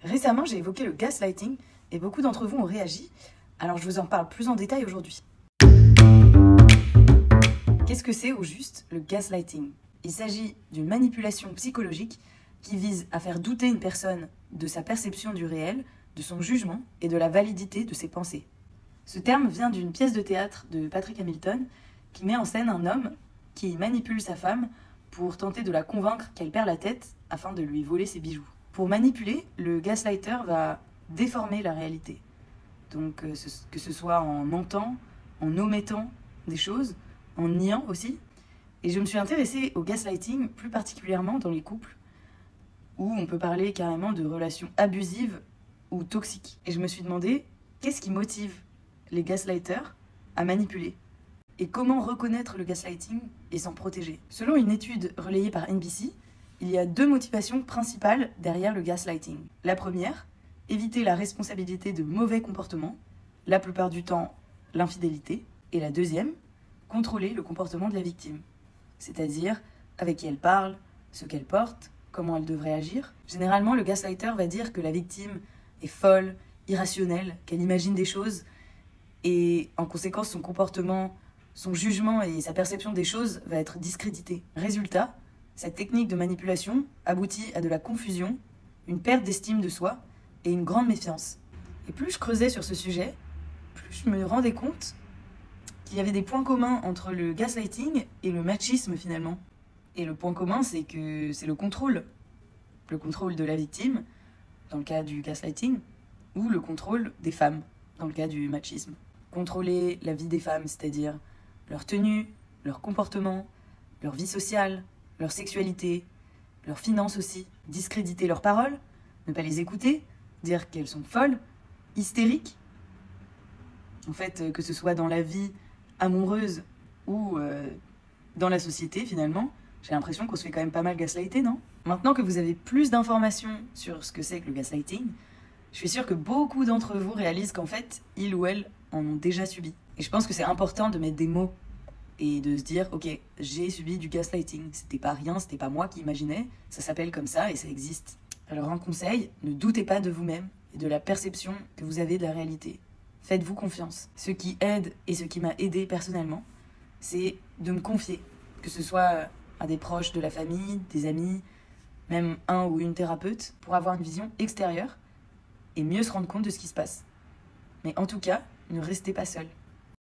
Récemment, j'ai évoqué le gaslighting et beaucoup d'entre vous ont réagi, alors je vous en parle plus en détail aujourd'hui. Qu'est-ce que c'est au juste le gaslighting? Il s'agit d'une manipulation psychologique qui vise à faire douter une personne de sa perception du réel, de son jugement et de la validité de ses pensées. Ce terme vient d'une pièce de théâtre de Patrick Hamilton qui met en scène un homme qui manipule sa femme pour tenter de la convaincre qu'elle perd la tête afin de lui voler ses bijoux. Pour manipuler, le gaslighter va déformer la réalité. Donc que ce soit en mentant, en omettant des choses, en niant aussi. Et je me suis intéressée au gaslighting plus particulièrement dans les couples où on peut parler carrément de relations abusives ou toxiques. Et je me suis demandé qu'est-ce qui motive les gaslighters à manipuler et comment reconnaître le gaslighting et s'en protéger. Selon une étude relayée par NBC, il y a 2 motivations principales derrière le gaslighting. La première, éviter la responsabilité de mauvais comportements, la plupart du temps l'infidélité. Et la deuxième, contrôler le comportement de la victime, c'est-à-dire avec qui elle parle, ce qu'elle porte, comment elle devrait agir. Généralement, le gaslighter va dire que la victime est folle, irrationnelle, qu'elle imagine des choses et en conséquence son comportement, son jugement et sa perception des choses va être discrédité. Résultat, cette technique de manipulation aboutit à de la confusion, une perte d'estime de soi et une grande méfiance. Et plus je creusais sur ce sujet, plus je me rendais compte qu'il y avait des points communs entre le gaslighting et le machisme finalement. Et le point commun, c'est que c'est le contrôle. Le contrôle de la victime, dans le cas du gaslighting, ou le contrôle des femmes, dans le cas du machisme. Contrôler la vie des femmes, c'est-à-dire leur tenue, leur comportement, leur vie sociale, leur sexualité, leurs finances aussi, discréditer leurs paroles, ne pas les écouter, dire qu'elles sont folles, hystériques. En fait, que ce soit dans la vie amoureuse ou dans la société finalement, j'ai l'impression qu'on se fait quand même pas mal gaslighter, non? Maintenant que vous avez plus d'informations sur ce que c'est que le gaslighting, je suis sûre que beaucoup d'entre vous réalisent qu'en fait, ils ou elles en ont déjà subi. Et je pense que c'est important de mettre des mots et de se dire, ok, j'ai subi du gaslighting, c'était pas rien, c'était pas moi qui imaginais, ça s'appelle comme ça et ça existe. Alors un conseil, ne doutez pas de vous-même et de la perception que vous avez de la réalité. Faites-vous confiance. Ce qui aide et ce qui m'a aidé personnellement, c'est de me confier, que ce soit à des proches de la famille, des amis, même un ou une thérapeute, pour avoir une vision extérieure et mieux se rendre compte de ce qui se passe. Mais en tout cas, ne restez pas seul.